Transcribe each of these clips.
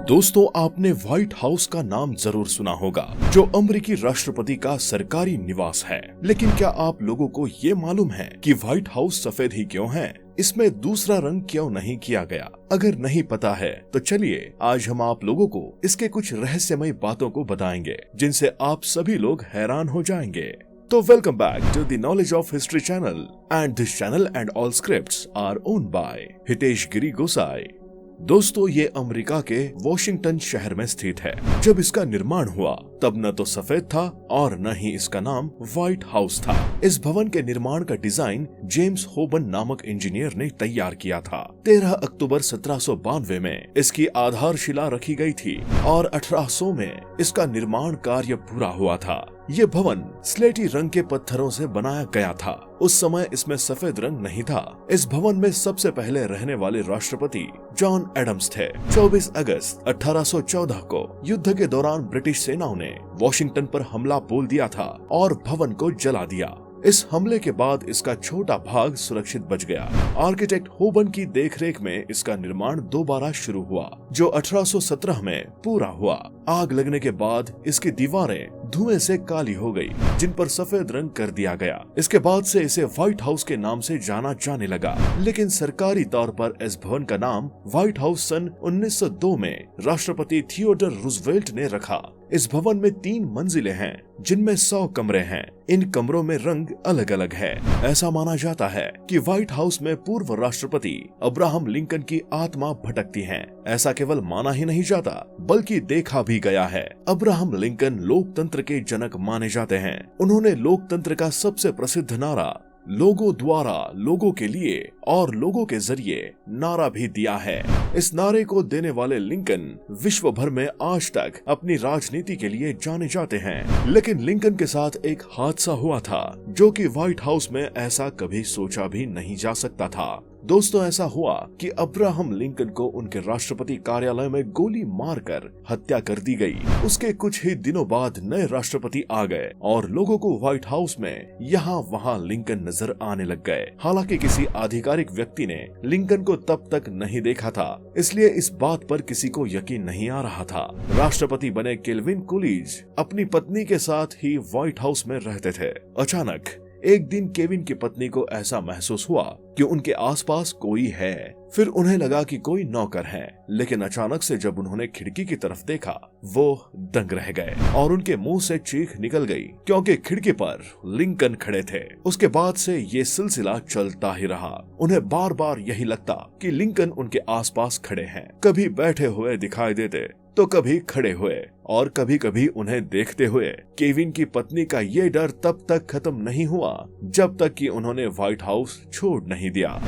दोस्तों, आपने white house का नाम जरूर सुना होगा, जो अमेरिकी राष्ट्रपति का सरकारी निवास है। लेकिन क्या आप लोगों को ये मालूम है कि व्हाइट हाउस सफेद ही क्यों है? इसमें दूसरा रंग क्यों नहीं किया गया? अगर नहीं पता है तो चलिए आज हम आप लोगों को इसके कुछ रहस्यमय बातों को बताएंगे, जिनसे आप सभी लोग हैरान हो जाएंगे। तो welcome back to the knowledge of history channel and this channel and all scripts are owned by Hitesh Giri Gosai. दोस्तों, ये अमेरिका के वॉशिंगटन शहर में स्थित है। जब इसका निर्माण हुआ तब न तो सफेद था और न ही इसका नाम व्हाइट हाउस था। इस भवन के निर्माण का डिजाइन जेम्स होबन नामक इंजीनियर ने तैयार किया था। 13 अक्टूबर 1792 में इसकी आधारशिला रखी गई थी और 1800 में इसका निर्माण कार्य पूरा हुआ था। ये भवन स्लेटी रंग के पत्थरों से बनाया गया था। उस समय इसमें सफेद रंग नहीं था। इस भवन में सबसे पहले रहने वाले राष्ट्रपति जॉन एडम्स थे। 24 अगस्त 1814 को युद्ध के दौरान ब्रिटिश सेनाओं ने वॉशिंगटन पर हमला बोल दिया था और भवन को जला दिया। इस हमले के बाद इसका छोटा भाग सुरक्षित बच गया। आर्किटेक्ट होबन की देखरेख में इसका निर्माण दोबारा शुरू हुआ, जो 1817 में पूरा हुआ। आग लगने के बाद इसकी दीवारें धुएं से काली हो गई, जिन पर सफेद रंग कर दिया गया। इसके बाद से इसे व्हाइट हाउस के नाम से जाना जाने लगा। लेकिन सरकारी तौर पर इस भवन का नाम व्हाइट हाउस सन 1902 में राष्ट्रपति थियोडर रूजवेल्ट ने रखा। इस भवन में 3 मंजिलें हैं, जिनमें 100 कमरे हैं। इन कमरों में रंग अलग अलग है। ऐसा माना जाता है कि व्हाइट हाउस में पूर्व राष्ट्रपति अब्राहम लिंकन की आत्मा भटकती है। ऐसा केवल माना ही नहीं जाता, बल्कि देखा भी गया है। अब्राहम लिंकन लोकतंत्र के जनक माने जाते हैं। उन्होंने लोकतंत्र का सबसे प्रसिद्ध नारा लोगों द्वारा लोगों के लिए और लोगों के जरिए नारा भी दिया है। इस नारे को देने वाले लिंकन विश्व भर में आज तक अपनी राजनीति के लिए जाने जाते हैं। लेकिन लिंकन के साथ एक हादसा हुआ था, जो कि व्हाइट हाउस में ऐसा कभी सोचा भी नहीं जा सकता था। दोस्तों, ऐसा हुआ कि अब्राहम लिंकन को उनके राष्ट्रपति कार्यालय में गोली मारकर हत्या कर दी गई। उसके कुछ ही दिनों बाद नए राष्ट्रपति आ गए और लोगों को व्हाइट हाउस में यहाँ वहाँ लिंकन नजर आने लग गए। हालांकि किसी आधिकारिक व्यक्ति ने लिंकन को तब तक नहीं देखा था, इसलिए इस बात पर किसी को यकीन नहीं आ रहा था। राष्ट्रपति बने केल्विन कूलीज अपनी पत्नी के साथ ही व्हाइट हाउस में रहते थे। अचानक एक दिन केविन की पत्नी को ऐसा महसूस हुआ कि उनके आसपास कोई है। फिर उन्हें लगा कि कोई नौकर है, लेकिन अचानक से जब उन्होंने खिड़की की तरफ देखा, वो दंग रह गए और उनके मुंह से चीख निकल गई, क्योंकि खिड़की पर लिंकन खड़े थे। उसके बाद से ये सिलसिला चलता ही रहा। उन्हें बार बार यही लगता कि लिंकन उनके आसपास खड़े हैं। कभी बैठे हुए दिखाई देते तो कभी खड़े हुए, और कभी कभी उन्हें देखते हुए। केविन की पत्नी का ये डर तब तक खत्म नहीं हुआ जब तक कि उन्होंने व्हाइट हाउस छोड़ नहीं दिया।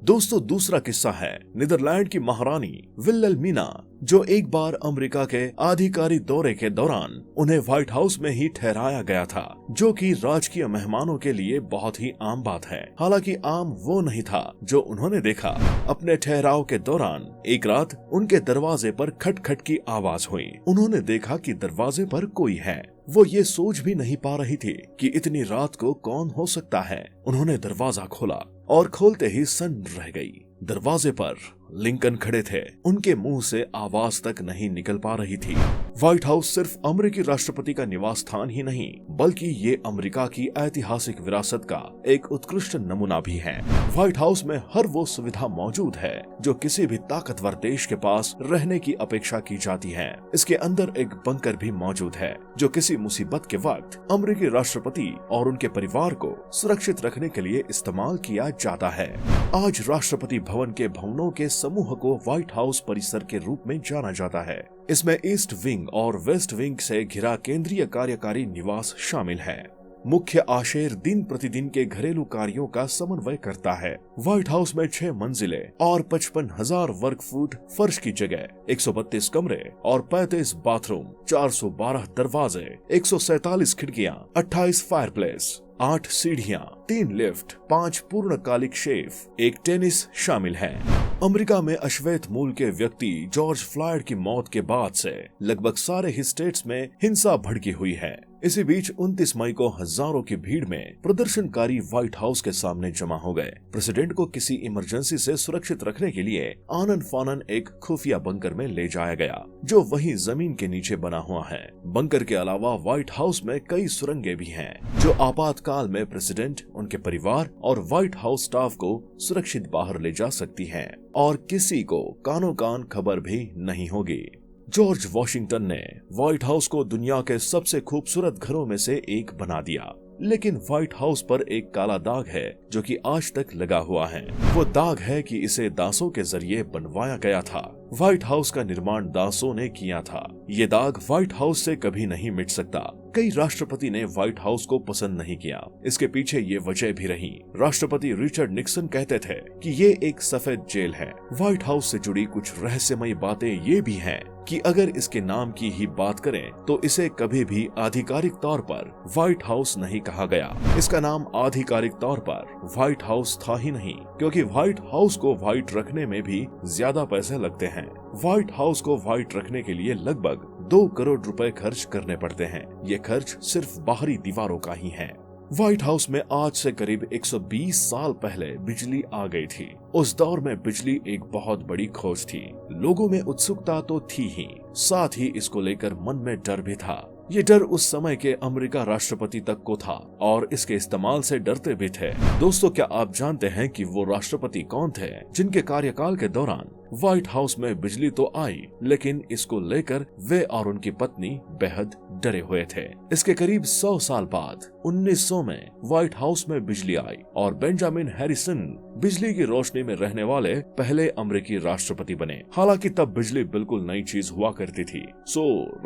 दोस्तों, दूसरा किस्सा है नीदरलैंड की महारानी विल्हेल्मिना, जो एक बार अमेरिका के आधिकारिक दौरे के दौरान उन्हें व्हाइट हाउस में ही ठहराया गया था, जो कि राजकीय मेहमानों के लिए बहुत ही आम बात है। हालांकि आम वो नहीं था जो उन्होंने देखा। अपने ठहराव के दौरान एक रात उनके दरवाजे पर खटखट की आवाज हुई। उन्होंने देखा कि दरवाजे पर कोई है। वो ये सोच भी नहीं पा रही थी कि इतनी रात को कौन हो सकता है। उन्होंने दरवाजा खोला और खोलते ही सन्न रह गई। दरवाजे पर लिंकन खड़े थे। उनके मुंह से आवाज तक नहीं निकल पा रही थी। व्हाइट हाउस सिर्फ अमेरिकी राष्ट्रपति का निवास स्थान ही नहीं, बल्कि ये अमेरिका की ऐतिहासिक विरासत का एक उत्कृष्ट नमूना भी है। व्हाइट हाउस में हर वो सुविधा मौजूद है जो किसी भी ताकतवर देश के पास रहने की अपेक्षा की जाती है। इसके अंदर एक बंकर भी मौजूद है, जो किसी मुसीबत के वक्त अमेरिकी राष्ट्रपति और उनके परिवार को सुरक्षित रखने के लिए इस्तेमाल किया जाता है। आज राष्ट्रपति भवन के भवनों के समूह को व्हाइट हाउस परिसर के रूप में जाना जाता है। इसमें ईस्ट विंग और वेस्ट विंग से घिरा केंद्रीय कार्यकारी निवास शामिल है। मुख्य आशय दिन प्रतिदिन के घरेलू कार्यों का समन्वय करता है। व्हाइट हाउस में 6 मंजिलें और 55,000 वर्ग फुट फर्श की जगह, 132 कमरे और 35 बाथरूम, 412 दरवाजे, 147 खिड़कियां, 28 फायरप्लेस, 8 सीढ़ियां, 3 लिफ्ट, 5 पूर्णकालिक शेफ, 1 टेनिस शामिल है। अमेरिका में अश्वेत मूल के व्यक्ति जॉर्ज फ्लॉयड की मौत के बाद से लगभग सारे ही स्टेट्स में हिंसा भड़की हुई है। इसी बीच 29 मई को हजारों की भीड़ में प्रदर्शनकारी व्हाइट हाउस के सामने जमा हो गए। प्रेसिडेंट को किसी इमरजेंसी से सुरक्षित रखने के लिए आनन फानन एक खुफिया बंकर में ले जाया गया, जो वहीं जमीन के नीचे बना हुआ है। बंकर के अलावा व्हाइट हाउस में कई सुरंगें भी हैं, जो आपातकाल में प्रेसिडेंट, उनके परिवार और व्हाइट हाउस स्टाफ को सुरक्षित बाहर ले जा सकती हैं और किसी को कानो कान खबर भी नहीं होगी। जॉर्ज वॉशिंगटन ने व्हाइट हाउस को दुनिया के सबसे खूबसूरत घरों में से एक बना दिया, लेकिन व्हाइट हाउस पर एक काला दाग है जो कि आज तक लगा हुआ है। वो दाग है कि इसे दासों के जरिए बनवाया गया था। व्हाइट हाउस का निर्माण दासों ने किया था। ये दाग व्हाइट हाउस से कभी नहीं मिट सकता। कई राष्ट्रपति ने व्हाइट हाउस को पसंद नहीं किया। इसके पीछे ये वजह भी रही। राष्ट्रपति रिचर्ड निक्सन कहते थे कि ये एक सफेद जेल है। व्हाइट हाउस से जुड़ी कुछ रहस्यमयी बातें ये भी हैं कि अगर इसके नाम की ही बात करें तो इसे कभी भी आधिकारिक तौर पर व्हाइट हाउस नहीं कहा गया। इसका नाम आधिकारिक तौर पर व्हाइट हाउस था ही नहीं, क्योंकि व्हाइट हाउस को व्हाइट रखने में भी ज्यादा पैसे लगते हैं। व्हाइट हाउस को व्हाइट रखने के लिए लगभग 2 करोड़ रुपए खर्च करने पड़ते हैं। ये खर्च सिर्फ बाहरी दीवारों का ही है। व्हाइट हाउस में आज से करीब 120 साल पहले बिजली आ गई थी। उस दौर में बिजली एक बहुत बड़ी खोज थी। लोगों में उत्सुकता तो थी ही, साथ ही इसको लेकर मन में डर भी था। ये डर उस समय के अमेरिका राष्ट्रपति तक को था और इसके इस्तेमाल से डरते भी थे। दोस्तों, क्या आप जानते हैं कि वो राष्ट्रपति कौन थे जिनके कार्यकाल के दौरान व्हाइट हाउस में बिजली तो आई, लेकिन इसको लेकर वे और उनकी पत्नी बेहद डरे हुए थे। इसके करीब 100 साल बाद 1900 में व्हाइट हाउस में बिजली आई और बेंजामिन हैरिसन बिजली की रोशनी में रहने वाले पहले अमेरिकी राष्ट्रपति बने। हालांकि तब बिजली बिल्कुल नई चीज हुआ करती थी।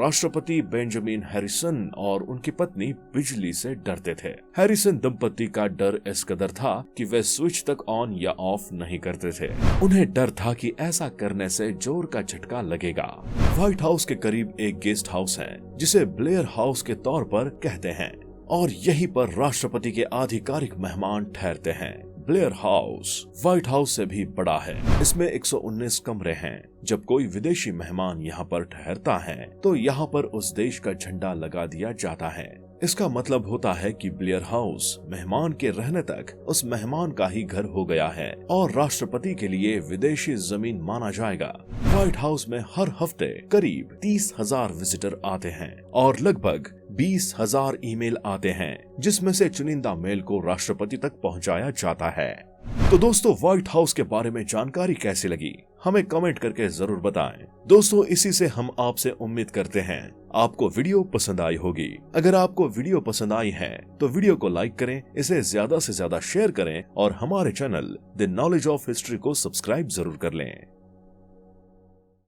राष्ट्रपति बेंजामिन हैरिसन और उनकी पत्नी बिजली से डरते थे। हैरिसन दंपति का डर इस कदर था कि वे स्विच तक ऑन या ऑफ नहीं करते थे। उन्हें डर था कि ऐसा करने से जोर का झटका लगेगा। व्हाइट हाउस के करीब एक गेस्ट हाउस है जिसे ब्लेयर हाउस के तौर पर कहते हैं और यहीं पर राष्ट्रपति के आधिकारिक मेहमान ठहरते हैं। ब्लेयर हाउस व्हाइट हाउस से भी बड़ा है। इसमें 119 कमरे हैं। जब कोई विदेशी मेहमान यहाँ पर ठहरता है तो यहाँ पर उस देश का झंडा लगा दिया जाता है। इसका मतलब होता है कि ब्लेयर हाउस मेहमान के रहने तक उस मेहमान का ही घर हो गया है और राष्ट्रपति के लिए विदेशी जमीन माना जाएगा। व्हाइट हाउस में हर हफ्ते करीब 30,000 विजिटर आते हैं और लगभग 20,000 ईमेल आते हैं, जिसमें से चुनिंदा मेल को राष्ट्रपति तक पहुंचाया जाता है। तो दोस्तों, व्हाइट हाउस के बारे में जानकारी कैसी लगी हमें कमेंट करके जरूर बताएं। दोस्तों, इसी से हम आपसे उम्मीद करते हैं आपको वीडियो पसंद आई होगी। अगर आपको वीडियो पसंद आई है तो वीडियो को लाइक करें, इसे ज्यादा से ज्यादा शेयर करें और हमारे channel the knowledge of history को सब्सक्राइब जरूर कर लें।